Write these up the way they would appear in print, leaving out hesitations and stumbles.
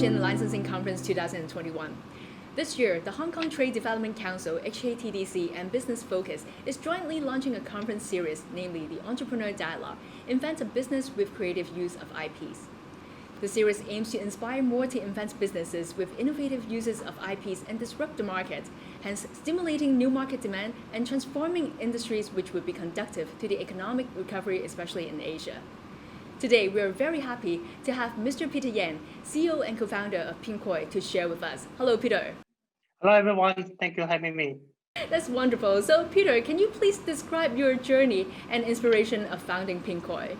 Asian Licensing Conference 2021. This year, the Hong Kong Trade Development Council, HKTDC, and Business Focus is jointly launching a conference series, namely the Entrepreneur Dialogue, Invent a Business with Creative Use of IPs. The series aims to inspire more to invent businesses with innovative uses of IPs and disrupt the market, hence stimulating new market demand and transforming industries which would be conducive to the economic recovery, especially in Asia. Today, we are very happy to have Mr. Peter Yan, CEO and co-founder of Pinkoi, to share with us. Hello, Peter. Hello, everyone. Thank you for having me. That's wonderful. So, Peter, can you please describe your journey and inspiration of founding Pinkoi?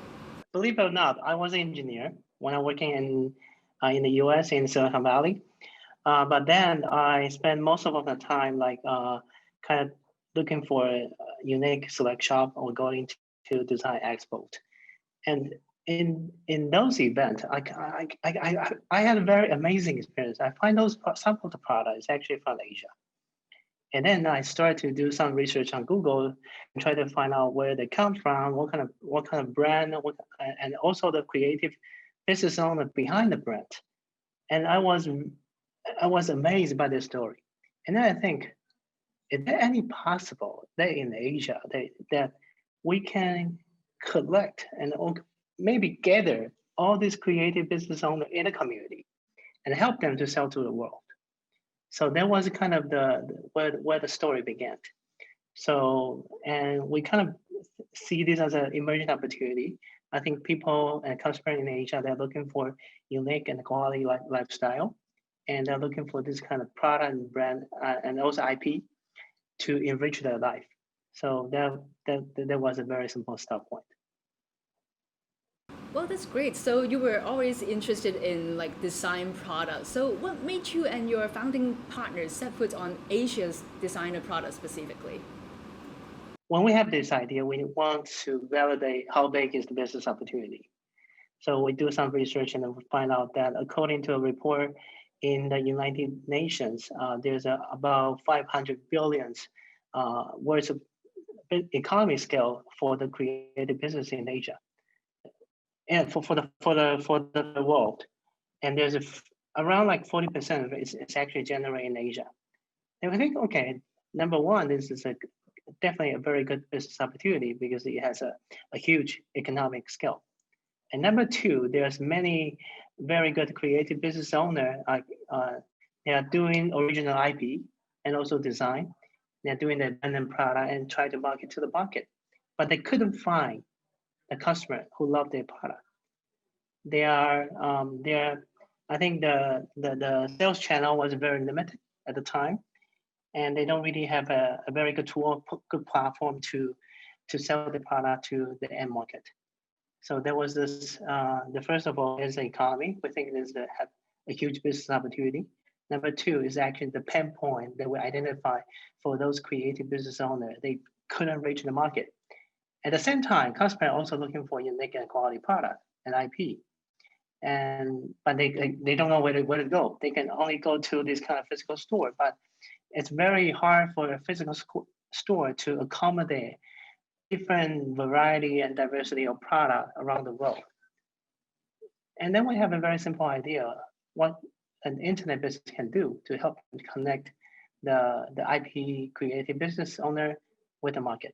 Believe it or not, I was an engineer when I was working in the US in Silicon Valley. But then I spent most of the time kind of looking for a unique select shop or going to design expo. And in those events, I had a very amazing experience. I find some of the products actually from Asia. And then I started to do some research on Google and try to find out where they come from, what kind of brand, and also the creative business owner behind the brand. And I was amazed by the story. And then I think, is there any possible that in Asia that we can collect and maybe gather all these creative business owners in a community and help them to sell to the world? So that was kind of where the story began. So, and we kind of see this as an emerging opportunity. I think people and customers in Asia, they're looking for unique and quality lifestyle, and they're looking for this kind of product and brand and also IP to enrich their life. So that was a very simple start point. Well, that's great. So you were always interested in design products. So what made you and your founding partners set foot on Asia's designer products specifically? When we have this idea, we want to validate how big is the business opportunity. So we do some research and we find out that according to a report in the United Nations, there's about 500 billion worth of economy scale for the creative business in Asia. And for the world, and there's around 40% of it is actually generated in Asia. And we think, okay, number one, this is definitely a very good business opportunity because it has a huge economic scale. And number two, there's many very good creative business owners. They are doing original IP and also design. They're doing the abandoned product and try to market to the market, but they couldn't find the customer who love their product. I think the sales channel was very limited at the time, and they don't really have a very good tool, good platform to sell the product to the end market. So there was this, the first of all is the economy. We think this have a huge business opportunity. Number two is actually the pain point that we identify for those creative business owners. They couldn't reach the market. At the same time, customers are also looking for unique and quality product and IP, but they don't know where to go. They can only go to this kind of physical store, but it's very hard for a physical store to accommodate different variety and diversity of product around the world. And then we have a very simple idea what an internet business can do to help connect the IP creative business owner with the market.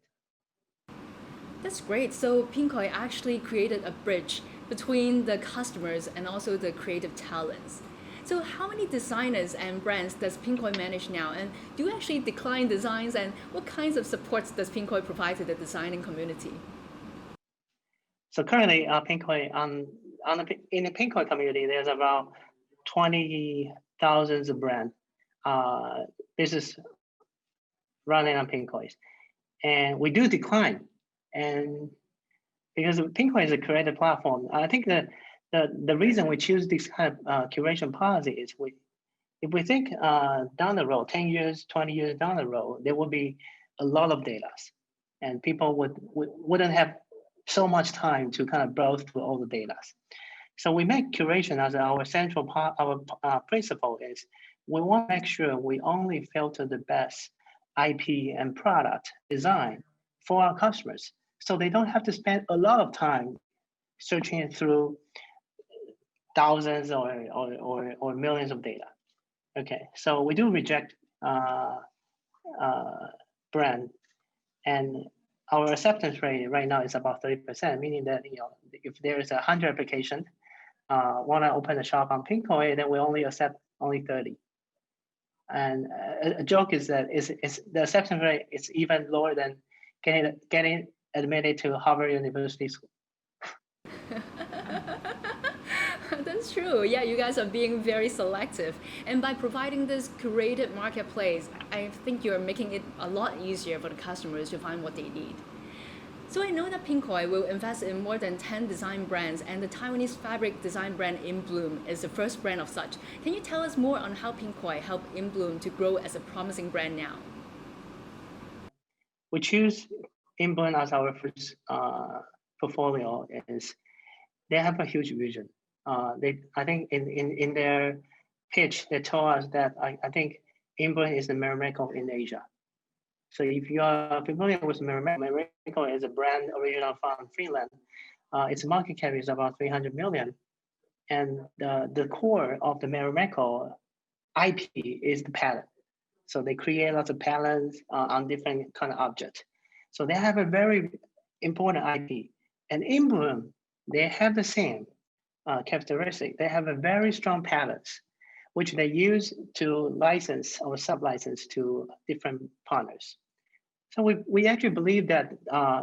That's great. So Pinkoi actually created a bridge between the customers and also the creative talents. So how many designers and brands does Pinkoi manage now? And do you actually decline designs? And what kinds of supports does Pinkoi provide to the designing community? So currently, Pinkoi in the Pinkoi community, there's about 20,000 brand business running on Pinkoi, and we do decline. And because Pinkoi is a creative platform, I think that the reason we choose this kind of curation policy is if we think down the road, 10 years, 20 years down the road, there will be a lot of data, and people wouldn't have so much time to kind of browse through all the data. So we make curation as our central part. Our principle is we want to make sure we only filter the best IP and product design for our customers, so they don't have to spend a lot of time searching through thousands or millions of data. Okay, so we do reject brand, and our acceptance rate right now is about 30%, meaning that if there is 100 applications want to open a shop on Pinkoi, then we only accept only 30. And a joke is that the acceptance rate is even lower than getting admitted to Harvard University School. That's true. Yeah, you guys are being very selective. And by providing this curated marketplace, I think you're making it a lot easier for the customers to find what they need. So I know that Pinkoi will invest in more than 10 design brands, and the Taiwanese fabric design brand In Bloom is the first brand of such. Can you tell us more on how Pinkoi helped In Bloom to grow as a promising brand now? We choose In Bloom as our first portfolio is they have a huge vision. I think in their pitch, they told us that I think In Bloom is the miracle in Asia. So if you are familiar with Miracle is a brand original from Finland. Its market cap is about 300 million. And the core of the Miracle IP is the pattern. So they create lots of patterns on different kind of objects. So they have a very important IP. And In Bloom, they have the same characteristic. They have a very strong patterns, which they use to license or sub-license to different partners. So we actually believe that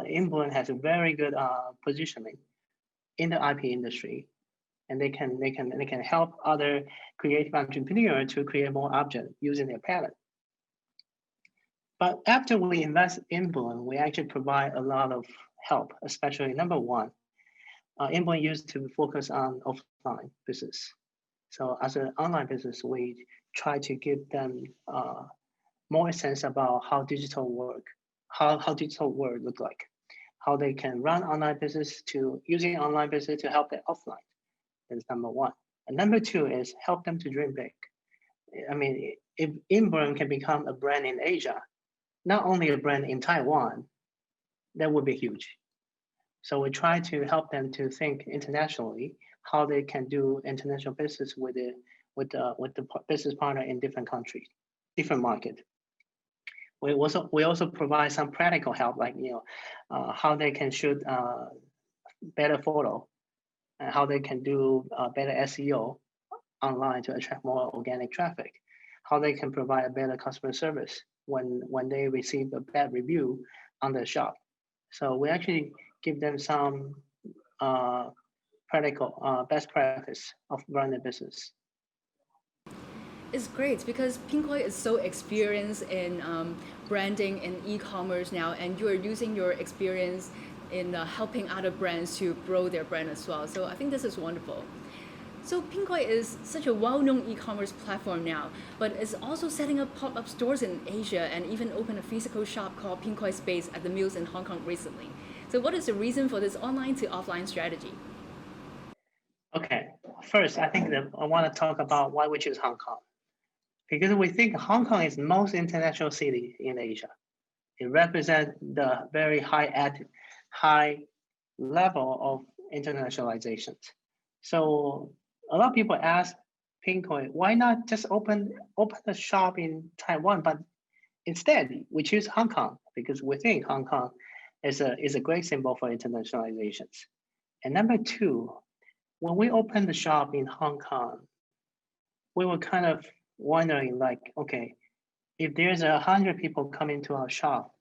In Bloom has a very good positioning in the IP industry, and they can help other creative entrepreneurs to create more objects using their pattern. But after we invest in Bloom, we actually provide a lot of help, especially number one, In Bloom used to focus on offline business. So as an online business, we try to give them more sense about how digital work, how digital work look like, how they can run online business to using online business to help their offline. That's number one. And number two is help them to dream big. I mean, if In Bloom can become a brand in Asia, not only a brand in Taiwan, that would be huge. So we try to help them to think internationally, how they can do international business with the business partner in different countries, different market. We also provide some practical help, like how they can shoot better photo, and how they can do better SEO online to attract more organic traffic, how they can provide a better customer service when they receive a bad review on their shop. So we actually give them some practical best practice of running a business. It's great because Pinkoi is so experienced in branding and e-commerce now, and you are using your experience in helping other brands to grow their brand as well. So I think this is wonderful. So Pinkoi is such a well-known e-commerce platform now, but is also setting up pop-up stores in Asia and even opened a physical shop called Pinkoi Space at the Mills in Hong Kong recently. So what is the reason for this online to offline strategy? Okay, first, I think that I want to talk about why we choose Hong Kong. Because we think Hong Kong is the most international city in Asia. It represents the very high level of internationalization. So a lot of people ask Pinkoi, why not just open a shop in Taiwan? But instead, we choose Hong Kong because we think Hong Kong is a great symbol for internationalizations. And number two, when we opened the shop in Hong Kong, we were kind of wondering, like, okay, if there's 100 people coming to our shop,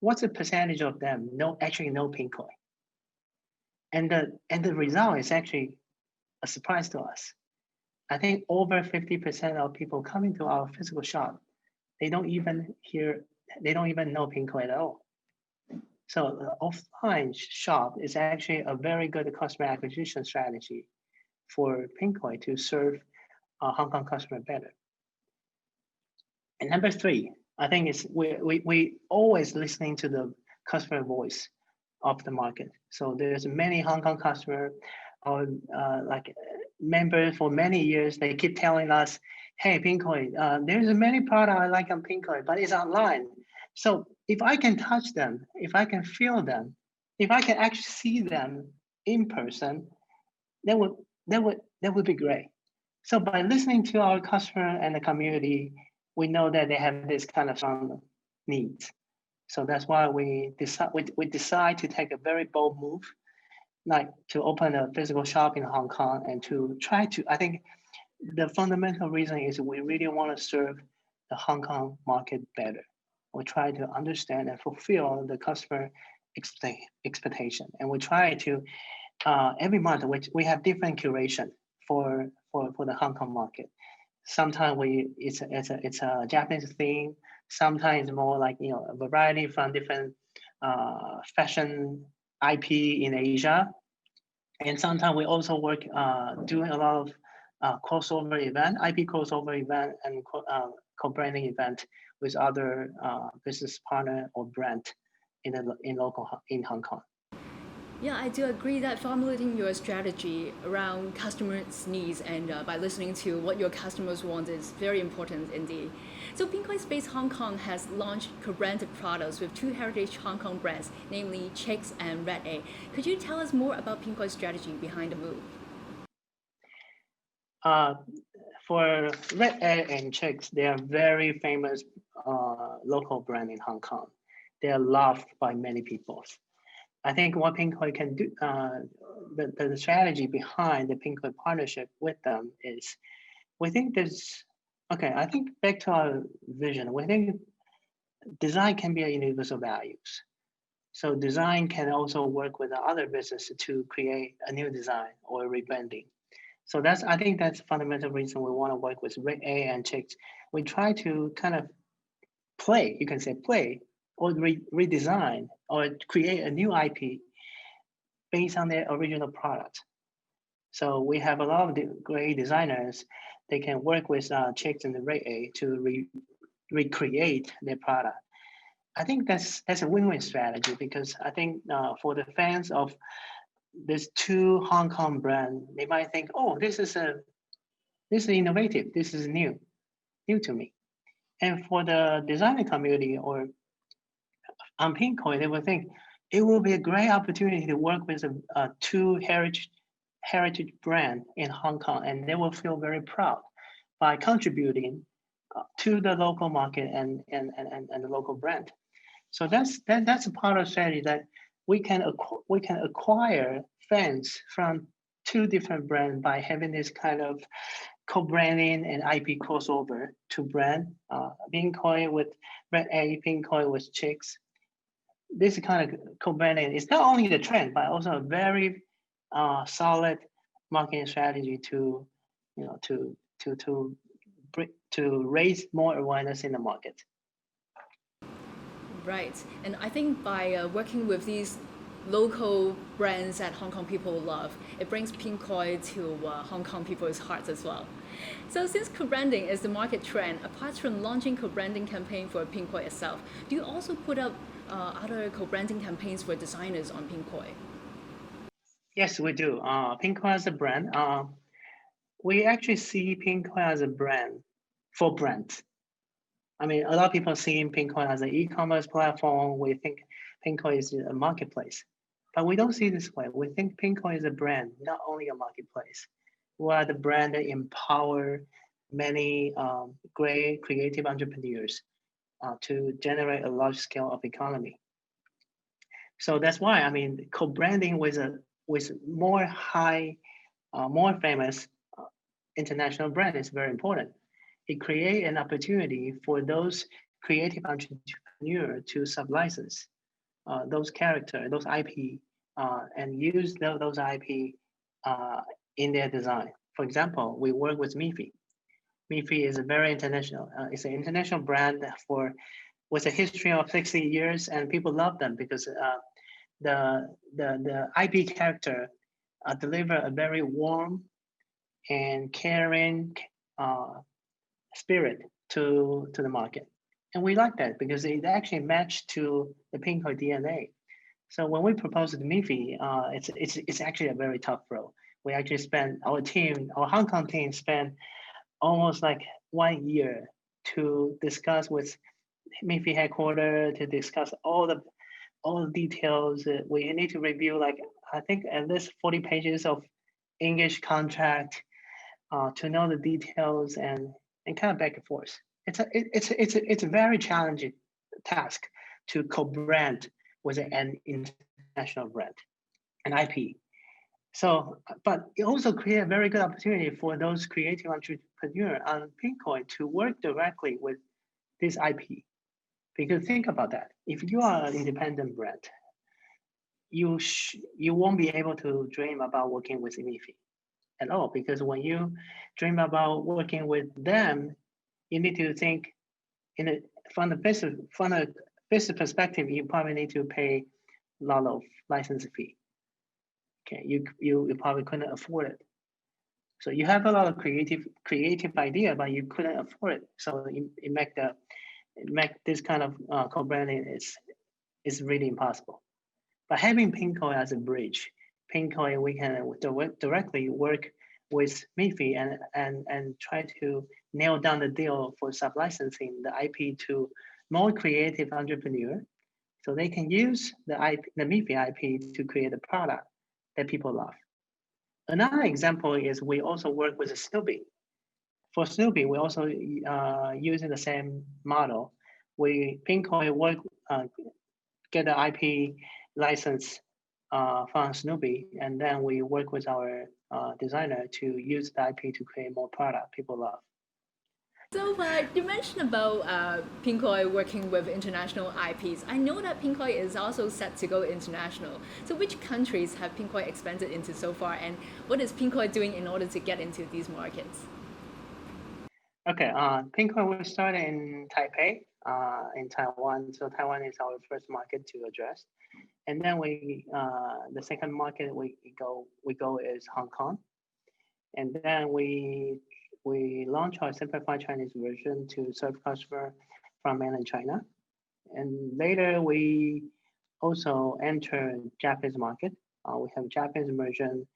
what's the percentage of them actually know Pinkoi? And the result is actually a surprise to us. I think over 50% of people coming to our physical shop, they don't even know Pinkoi at all. So the offline shop is actually a very good customer acquisition strategy for Pinkoi to serve Hong Kong customer better. And number three, I think is we always listening to the customer voice of the market. So there's many Hong Kong customer or like members for many years. They keep telling us, "Hey, Pinkoi, there's many product I like on Pinkoi, but it's online. So if I can touch them, if I can feel them, if I can actually see them in person, that would be great. So by listening to our customer and the community, we know that they have this kind of strong needs. So that's why we decide to take a very bold move, like to open a physical shop in Hong Kong and to try to. I think the fundamental reason is we really want to serve the Hong Kong market better. We try to understand and fulfill the customer expectation, and we try to every month we have different curation for the Hong Kong market. Sometimes it's a Japanese theme. Sometimes more like a variety from different fashion IP in Asia, and sometimes we also work doing a lot of crossover event, IP crossover event, and co-branding event with other business partner or brand in Hong Kong. Yeah, I do agree that formulating your strategy around customers' needs and by listening to what your customers want is very important indeed. So Pinkoi Space Hong Kong has launched co-branded products with two heritage Hong Kong brands, namely Chicks and Red A. Could you tell us more about Pinkoi's strategy behind the move? For Red A and Chicks, they are very famous local brand in Hong Kong. They are loved by many people. I think what Pinkoi can do, the strategy behind the Pinkoi partnership with them is, we think I think back to our vision, we think design can be a universal values. So design can also work with the other business to create a new design or rebranding. So I think that's the fundamental reason we want to work with Red A and Chicks. We try to kind of play, you can say play, or redesign or create a new IP based on their original product. So we have a lot of great designers. They can work with Chicks and the Red A to recreate their product. I think that's a win-win strategy, because I think for the fans of this two Hong Kong brand, they might think, oh, this is innovative, this is new to me. And for the designer community or on Pinkoi, they will think it will be a great opportunity to work with a two heritage brand in Hong Kong, and they will feel very proud by contributing to the local market and the local brand. So that's a part of strategy, that we can acquire fans from two different brands by having this kind of co-branding and IP crossover to brand. Pinkoi with Red A, Pinkoi with Chicks. This kind of co-branding is not only the trend, but also a very solid marketing strategy to raise more awareness in the market. Right, and I think by working with these local brands that Hong Kong people love, it brings Pinkoi to Hong Kong people's hearts as well. So since co-branding is the market trend, apart from launching co-branding campaign for Pinkoi itself, do you also put up other co-branding campaigns for designers on Pinkoi? Yes, we do. Pinkoi as a brand, we actually see Pinkoi as a brand for brands. I mean, a lot of people see Pinkoi as an e-commerce platform. We think Pinkoi is a marketplace, but we don't see it this way. We think Pinkoi is a brand, not only a marketplace. We are the brand that empower many great creative entrepreneurs to generate a large scale of economy. So that's why, I mean, co-branding with more famous international brand is very important. It creates an opportunity for those creative entrepreneurs to sublicense those characters, those IP, and use those IP in their design. For example, we work with Mifi. Mifi is a very international. It's an international brand with a history of 60 years, and people love them because the IP character deliver a very warm and caring spirit to the market. And we like that because it actually matched to the Pinkoi DNA. So when we proposed to Mifi, it's actually a very tough role. We actually spent, our Hong Kong team spent almost like 1 year to discuss with Mifi headquarters, to discuss all the details. We need to review, like, I think at least 40 pages of English contract, to know the details and kind of back and forth. It's a very challenging task to co-brand with an international brand, an IP. So, but it also creates a very good opportunity for those creative entrepreneurs on Pinkoi to work directly with this IP. Because think about that. If you are an independent brand, you won't be able to dream about working with Mifi at all. Because when you dream about working with them, you need to think in a from a business perspective. You probably need to pay a lot of license fee. Okay, you probably couldn't afford it. So you have a lot of creative idea, but you couldn't afford it. So it make this kind of co-branding is really impossible. But having Pinkoi as a bridge, Pinkoi we can directly work with Mifi and try to nail down the deal for sub-licensing the IP to more creative entrepreneur, so they can use the Mifi IP to create a product that people love. Another example is we also work with Snoopy. For Snoopy, we also using the same model. We Pinkoi work get the IP license from Snoopy, and then we work with our designer to use the IP to create more product people love. So you mentioned about Pinkoi working with international IPs. I know that Pinkoi is also set to go international. So which countries have Pinkoi expanded into so far, and what is Pinkoi doing in order to get into these markets? Okay, Pinkoi will start in Taipei, in Taiwan. So Taiwan is our first market to address, and then the second market we go is Hong Kong, and then we launch our simplified Chinese version to serve customer from mainland China, and later we also enter Japanese market. We have Japanese version,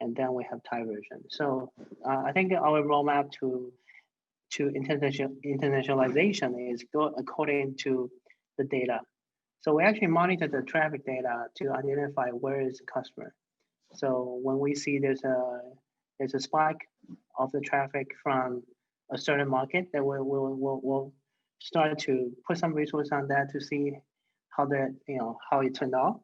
and then we have Thai version. So I think our roadmap to internationalization is go according to the data. So we actually monitor the traffic data to identify where is the customer. So when we see there's a spike of the traffic from a certain market, then we'll start to put some resource on that to see how how it turned out.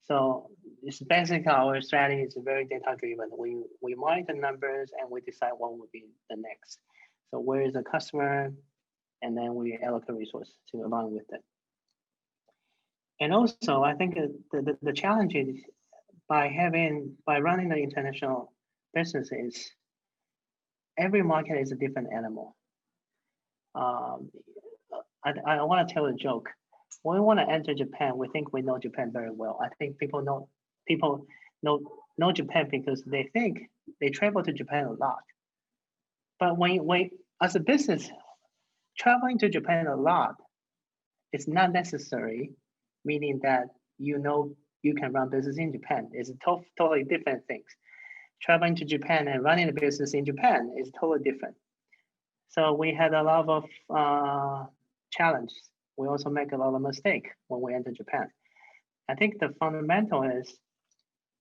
So it's basically our strategy is very data driven. We monitor numbers and we decide what would be the next. So where is the customer, and then we allocate resource to align with it. And also, I think the challenge is by running the international businesses, every market is a different animal. I want to tell a joke. When we want to enter Japan, we think we know Japan very well. I think people know Japan because they think they travel to Japan a lot. But when as a business, traveling to Japan a lot is not necessary, meaning that you can run business in Japan. It's totally different things. Traveling to Japan and running a business in Japan is totally different. So we had a lot of challenges. We also make a lot of mistake when we enter Japan. I think the fundamental is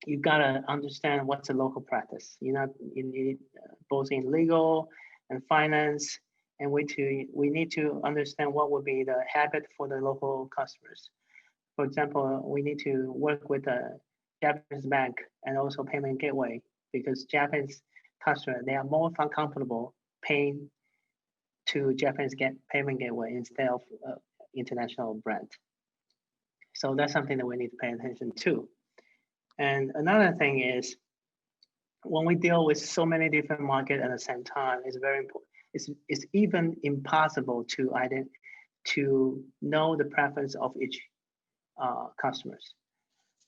you gotta understand what's the local practice. You need both in legal and finance, and we need to understand what would be the habit for the local customers. For example, we need to work with a Japanese bank and also payment gateway, because Japanese customers, they are more comfortable paying to Japanese payment gateway instead of international brand. So that's something that we need to pay attention to. And another thing is, when we deal with so many different markets at the same time, it's very important. It's even impossible to know the preference of each customers.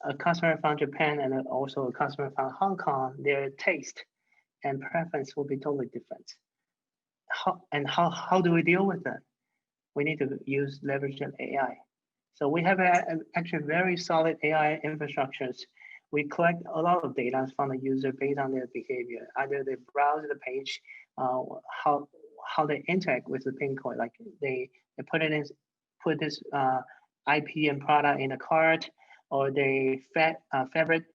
A customer from Japan and also a customer from Hong Kong, their taste and preference will be totally different. How do we deal with that? We need to leverage AI. So we have actually very solid AI infrastructures. We collect a lot of data from the user based on their behavior. Either they browse the page, how they interact with the Pinkoi, like they put this IP and product in a cart, or they favorite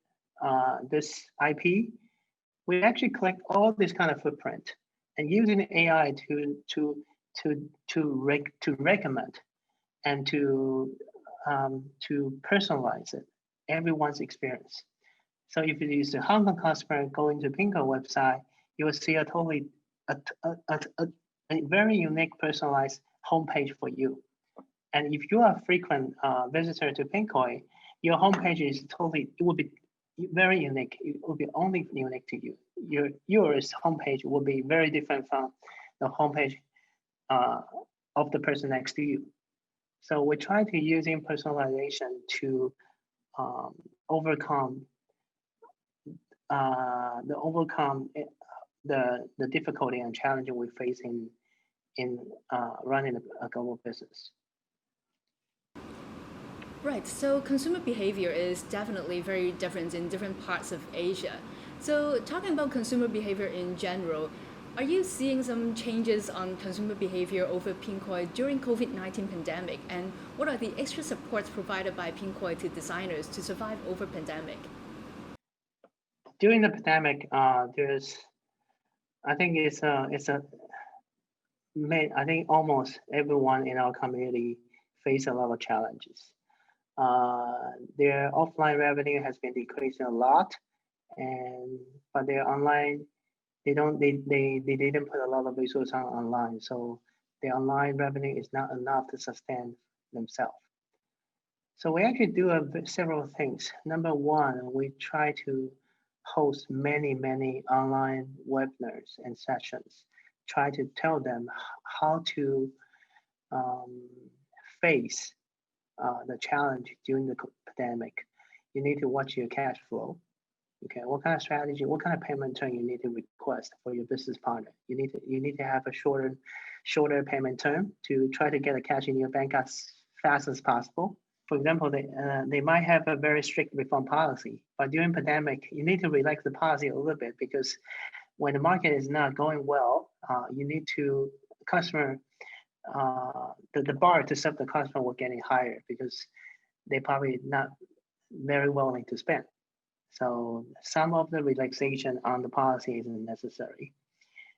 this IP, we actually collect all this kind of footprint and using AI to recommend and to personalize it, everyone's experience. So if it is a Hong Kong customer going to Pinkoi website, you will see a totally a very unique personalized homepage for you. And if you are a frequent visitor to Pinkoi, your homepage is totally, it will be very unique. It will be only unique to you. Yours homepage will be very different from the homepage of the person next to you. So we try to using personalization to overcome the difficulty and challenge we face in running a global business. Right, so consumer behavior is definitely very different in different parts of Asia. So talking about consumer behavior in general, are you seeing some changes on consumer behavior over Pinkoi during COVID-19 pandemic? And what are the extra supports provided by Pinkoi to designers to survive over pandemic? During the pandemic, I think I think almost everyone in our community face a lot of challenges. Their offline revenue has been decreasing a lot, but their online they didn't put a lot of resources on online, so the online revenue is not enough to sustain themselves. So we actually do several things. Number one, we try to host many online webinars and sessions. Try to tell them how to face the challenge during the pandemic. You need to watch your cash flow. Okay, what kind of strategy, what kind of payment term you need to request for your business partner? You need to have a shorter payment term to try to get the cash in your bank as fast as possible. For example, they might have a very strict refund policy, but during pandemic, you need to relax the policy a little bit because when the market is not going well, you need to customer the bar to serve the customer will getting higher because they probably not very willing to spend. So some of the relaxation on the policy isn't necessary.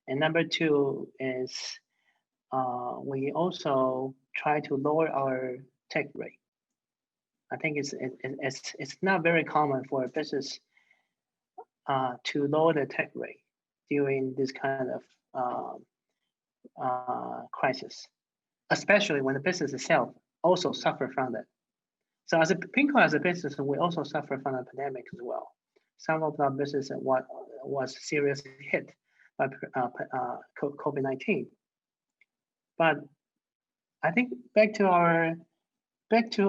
And number two is we also try to lower our tech rate. I think it's not very common for a business to lower the tech rate during this kind of crisis, especially when the business itself also suffer from that. So as a Pinkoi as a business, we also suffer from the pandemic as well. Some of our business was seriously hit by COVID-19. But I think back to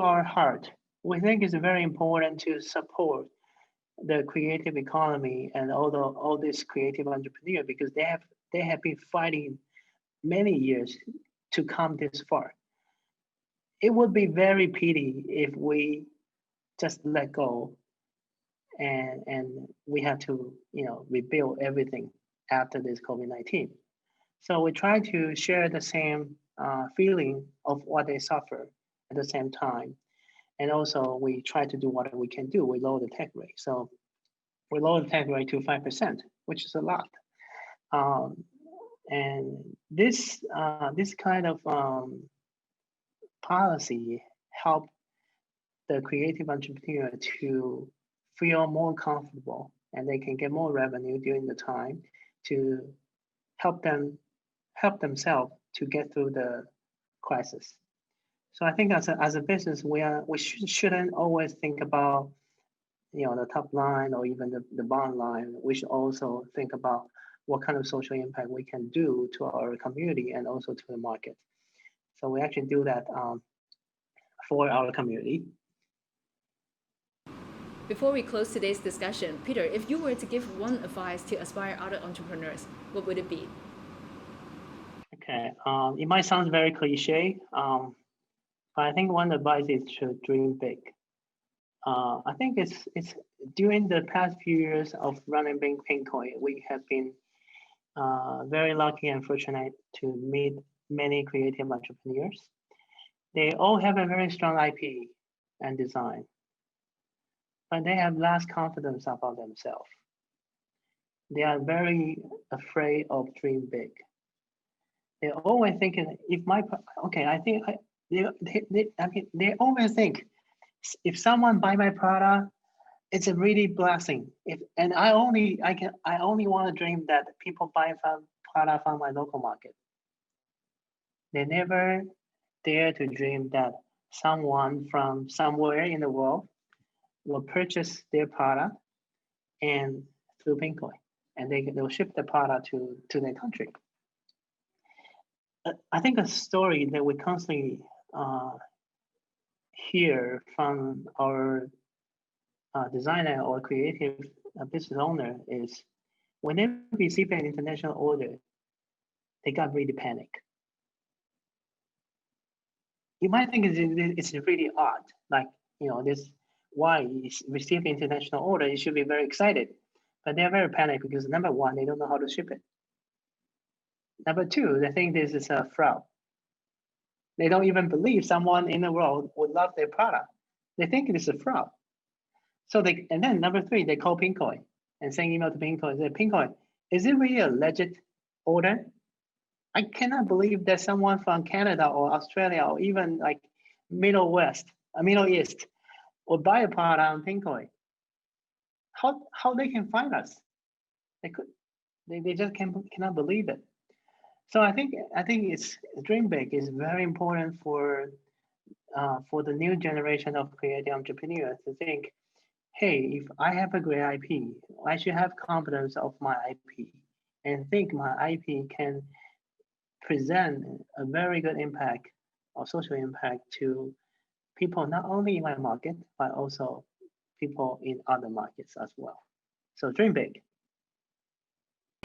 our heart, we think it's very important to support the creative economy and all these creative entrepreneurs because they have been fighting many years to come this far. It would be very pity if we just let go and we have to rebuild everything after this COVID-19. So we try to share the same feeling of what they suffer at the same time. And also we try to do what we can do. We lower the tech rate. So we lower the tech rate to 5%, which is a lot. And this kind of policy help the creative entrepreneur to feel more comfortable and they can get more revenue during the time to help themselves to get through the crisis. So I think as a business, we shouldn't always think about the top line or even the bottom line. We should also think about what kind of social impact we can do to our community and also to the market. So we actually do that for our community. Before we close today's discussion, Peter, if you were to give one advice to aspire other entrepreneurs, what would it be? Okay, it might sound very cliche, but I think one advice is to dream big. I think it's during the past few years of running Pinkoi, we have been very lucky and fortunate to meet many creative entrepreneurs. They all have a very strong IP and design, but they have less confidence about themselves. they are very afraid of dream big. They're always thinking, if my okay, I think I mean, they always think if someone buy my product, it's a really blessing. If and I only want to dream that people buy from product from my local market. They never dare to dream that someone from somewhere in the world will purchase their product and through Pinkoi, and they'll ship the product to their country. I think a story that we constantly hear from our designer or creative business owner is when they receive an international order, they got really panic. You might think it's really odd, like this why is receive international order, you should be very excited, but they're very panicked because number one, they don't know how to ship it. Number two, they think this is a fraud. They don't even believe someone in the world would love their product. They think it is a fraud. So and then number three, they call Pinkoi and send email to Pinkoi and say, Pinkoi, is it really a legit order? I cannot believe that someone from Canada or Australia or even like Middle East would buy a product on Pinkoi. How they can find us? They just cannot believe it. So I think it's dream big is very important for the new generation of creative entrepreneurs to think, hey, if I have a great IP, I should have confidence of my IP and think my IP can present a very good impact or social impact to people not only in my market, but also people in other markets as well. So dream big.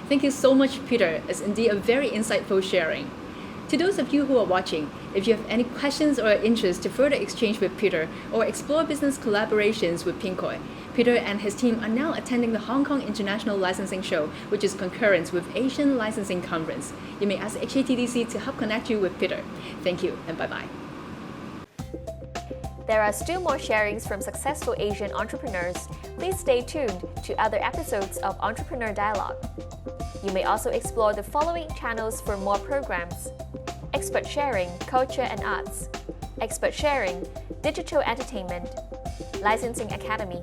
Thank you so much, Peter. It's indeed a very insightful sharing. To those of you who are watching, if you have any questions or interest to further exchange with Peter or explore business collaborations with Pinkoi, Peter and his team are now attending the Hong Kong International Licensing Show, which is concurrent with Asian Licensing Conference. You may ask HKTDC to help connect you with Peter. Thank you and bye-bye. There are still more sharings from successful Asian entrepreneurs. Please stay tuned to other episodes of Entrepreneur Dialogue. You may also explore the following channels for more programs: Expert Sharing, Culture and Arts; Expert Sharing, Digital Entertainment; Licensing Academy;